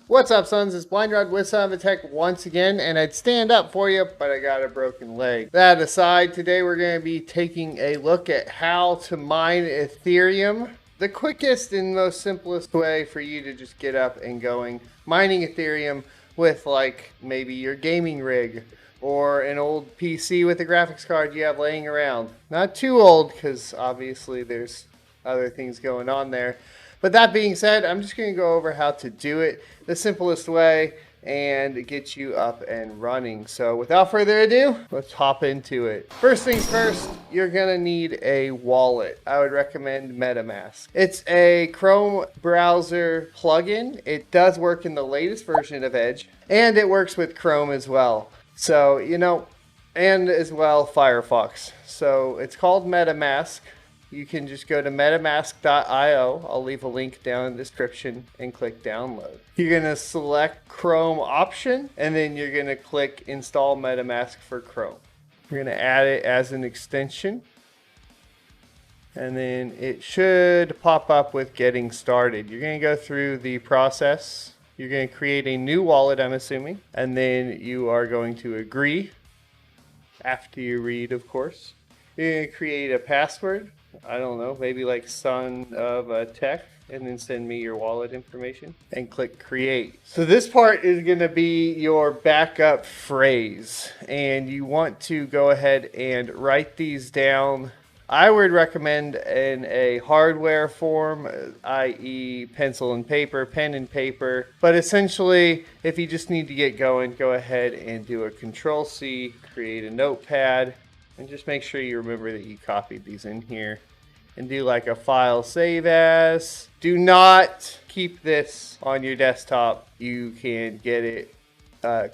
What's up, sons? It's Blind Rod with Son of a Tech once again, and I'd stand up for you, but I got a broken leg. That aside, today we're going to be taking a look at how to mine Ethereum. The quickest and most simplest way for you to just get up and going mining Ethereum with like maybe your gaming rig or an old PC with a graphics card you have laying around. Not too old, because obviously there's other things going on there. But that being said, I'm just going to go over how to do it the simplest way and get you up and running. So without further ado, let's hop into it. First things first, you're going to need a wallet. I would recommend MetaMask. It's a Chrome browser plugin. It does work in the latest version of Edge, and it works with Chrome as well. So, and as well Firefox. So it's called MetaMask. You can just go to metamask.io. I'll leave a link down in the description and click download. You're going to select Chrome option, and then you're going to click install MetaMask for Chrome. You're going to add it as an extension, and then it should pop up with getting started. You're going to go through the process. You're going to create a new wallet, I'm assuming, and then you are going to agree after you read, of course. You're going to create a password. I don't know, maybe like Son of a Tech, and then send me your wallet information and click create. So this part is going to be your backup phrase, and you want to go ahead and write these down. I would recommend in a hardware form, i.e. pencil and paper, pen and paper. But essentially, if you just need to get going, go ahead and do a Control-C, create a notepad, and just make sure you remember that you copied these in here. And do like a file save as. Do not keep this on your desktop. You can get it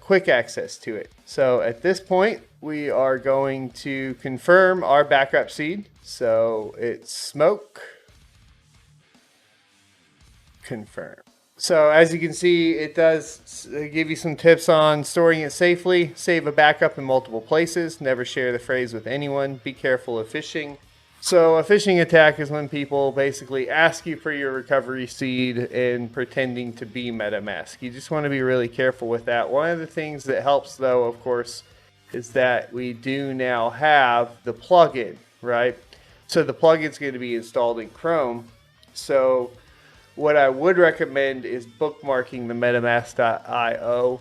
quick access to it. So at this point, we are going to confirm our backup seed. So it's smoke. Confirm. So as you can see, it does give you some tips on storing it safely. Save a backup in multiple places. Never share the phrase with anyone. Be careful of phishing. So a phishing attack is when people basically ask you for your recovery seed and pretending to be MetaMask. You just want to be really careful with that. One of the things that helps, though, of course, is that we do now have the plugin, right? So the plugin is going to be installed in Chrome. So what I would recommend is bookmarking the metamask.io,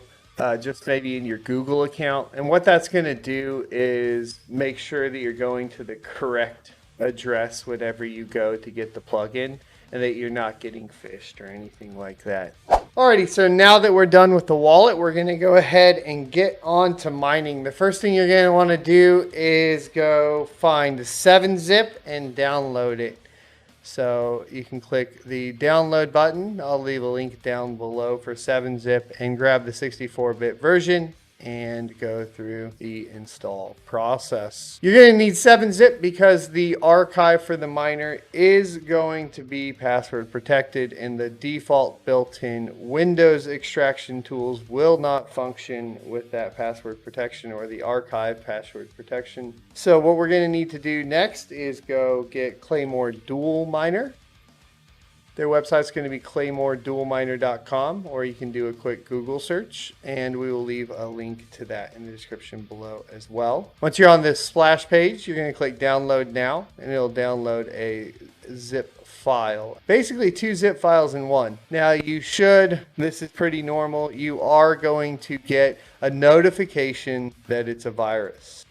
just maybe in your Google account. And what that's going to do is make sure that you're going to the correct address whenever you go to get the plugin, and that you're not getting phished or anything like that. Alrighty, so now that we're done with the wallet, we're going to go ahead and get on to mining. The first thing you're going to want to do is go find 7-zip and download it. So you can click the download button. I'll leave a link down below for 7-zip, and grab the 64-bit version and go through the install process. You're going to need 7-zip because the archive for the miner is going to be password protected, and the default built-in Windows extraction tools will not function with that password protection or the archive password protection. So what we're going to need to do next is go get Claymore Dual Miner. Their website's going to be claymoredualminer.com, or you can do a quick Google search, and we will leave a link to that in the description below as well. Once you're on this splash page, you're going to click download now, and it'll download a zip file. Basically 2 zip files in one. Now you should, this is pretty normal, you are going to get a notification that it's a virus.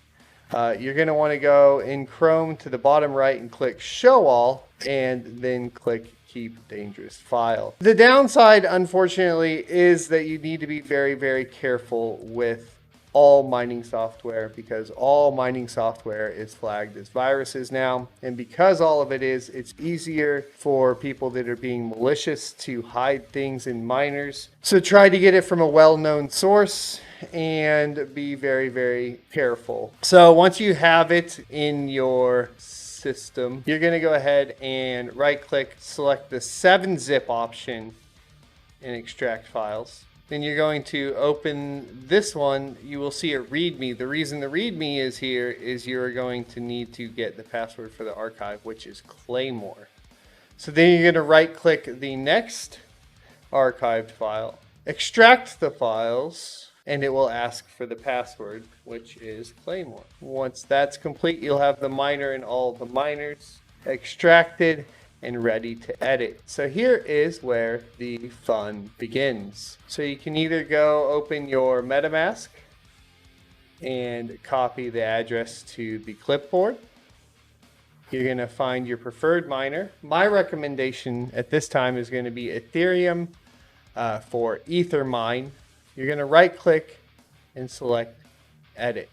You're going to want to go in Chrome to the bottom right and click show all, and then click keep dangerous file. The downside, unfortunately, is that you need to be very, very careful with all mining software, because all mining software is flagged as viruses now. And because all of it is, it's easier for people that are being malicious to hide things in miners. So try to get it from a well-known source and be very, very careful. So once you have it in your system, you're going to go ahead and right click, select the 7-zip option and extract files. Then you're going to open this one. You will see a README. The reason the README is here is you're going to need to get the password for the archive, which is Claymore. So then you're going to right click the next archived file extract the files, and it will ask for the password, which is Claymore. Once that's complete, you'll have the miner and all the miners extracted and ready to edit. So here is where the fun begins. So you can either go open your MetaMask and copy the address to the clipboard. You're going to find your preferred miner. My recommendation at this time is going to be Ethereum for Ethermine. You're going to right click and select edit.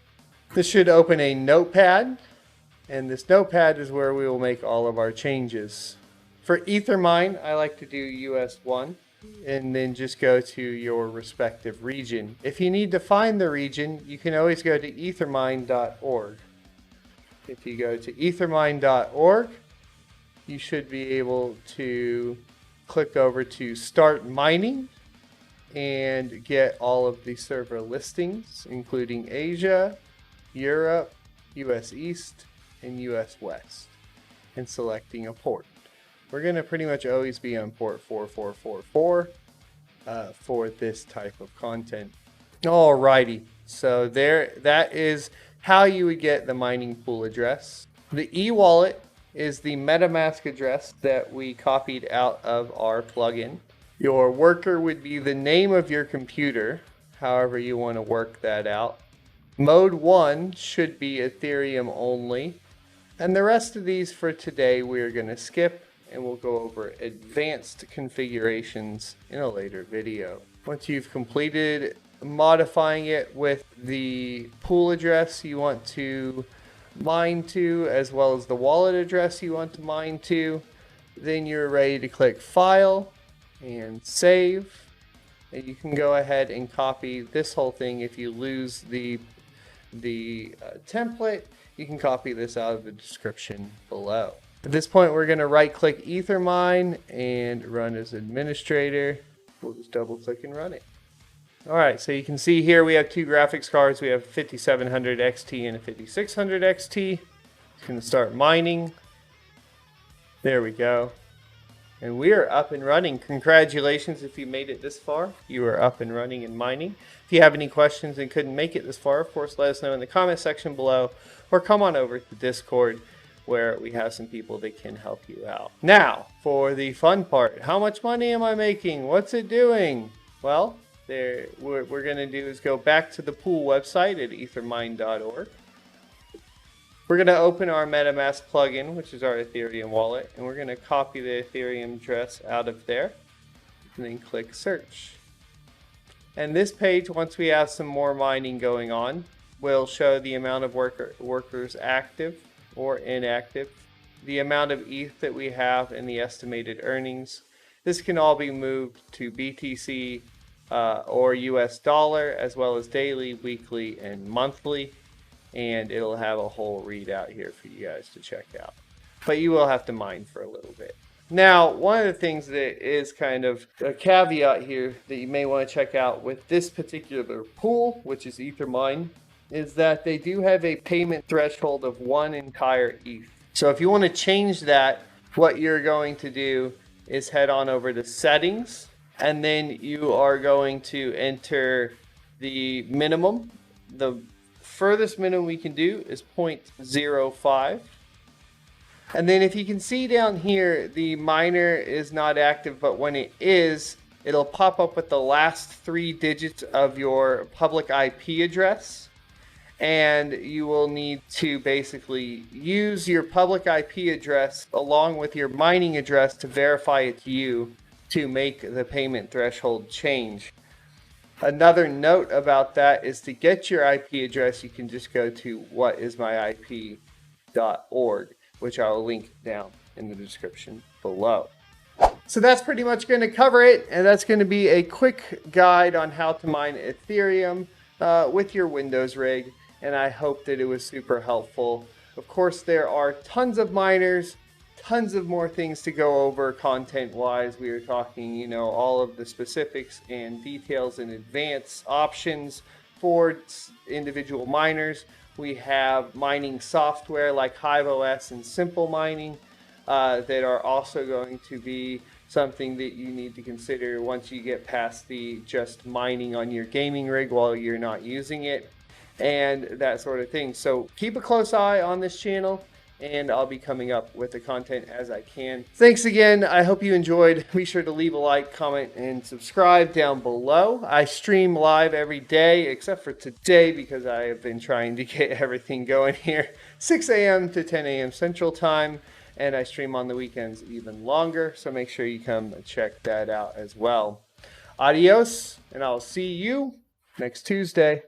This should open a notepad, and this notepad is where we will make all of our changes. For Ethermine, I like to do US1 and then just go to your respective region. If you need to find the region, you can always go to ethermine.org. If you go to ethermine.org, you should be able to click over to start mining and get all of the server listings, including Asia, Europe, US East, and US West, and selecting a port. We're going to pretty much always be on port 4444 for this type of content. Alrighty, so that is how you would get the mining pool address. The e-wallet is the MetaMask address that we copied out of our plugin. Your worker would be the name of your computer, however you want to work that out. Mode 1 should be Ethereum only. And the rest of these for today we're going to skip, and we'll go over advanced configurations in a later video. Once you've completed modifying it with the pool address you want to mine to, as well as the wallet address you want to mine to, then you're ready to click File and Save. And you can go ahead and copy this whole thing. If you lose the template, you can copy this out of the description below. At this point, we're going to right click Ethermine and run as administrator. We'll just double click and run it. Alright, so you can see here we have two graphics cards. We have a 5700 XT and a 5600 XT. It's going to start mining. There we go. And we are up and running. Congratulations if you made it this far. You are up and running and mining. If you have any questions and couldn't make it this far, of course, let us know in the comment section below, or come on over to Discord, where we have some people that can help you out. Now, for the fun part, how much money am I making? What's it doing? Well, what we're going to do is go back to the pool website at ethermine.org. We're going to open our MetaMask plugin, which is our Ethereum wallet, and we're going to copy the Ethereum address out of there, and then click search. And this page, once we have some more mining going on, will show the amount of workers active or inactive, the amount of ETH that we have, and the estimated earnings. This can all be moved to BTC or US dollar, as well as daily, weekly, and monthly. And it'll have a whole readout here for you guys to check out. But you will have to mine for a little bit. Now, one of the things that is kind of a caveat here that you may want to check out with this particular pool, which is Ethermine, is that they do have a payment threshold of 1 entire ETH. So if you want to change that, what you're going to do is head on over to settings, and then you are going to enter the minimum. The furthest minimum we can do is 0.05. And then if you can see down here, the miner is not active, but when it is, it'll pop up with the last 3 digits of your public IP address. And you will need to basically use your public IP address along with your mining address to verify it's you to make the payment threshold change. Another note about that is to get your IP address, you can just go to whatismyip.org, which I will link down in the description below. So that's pretty much going to cover it, and that's going to be a quick guide on how to mine Ethereum with your Windows rig, and I hope that it was super helpful. Of course, there are tons of miners, tons of more things to go over content-wise. We were talking, all of the specifics and details and advanced options for individual miners. We have mining software like HiveOS and Simple Mining. that are also going to be something that you need to consider once you get past the just mining on your gaming rig while you're not using it and that sort of thing. So keep a close eye on this channel, and I'll be coming up with the content as I can. Thanks again. I hope you enjoyed. Be sure to leave a like, comment, and subscribe down below. I stream live every day except for today because I have been trying to get everything going here. 6 a.m. to 10 a.m. Central Time, and I stream on the weekends even longer, so make sure you come check that out as well. Adios, and I'll see you next Tuesday.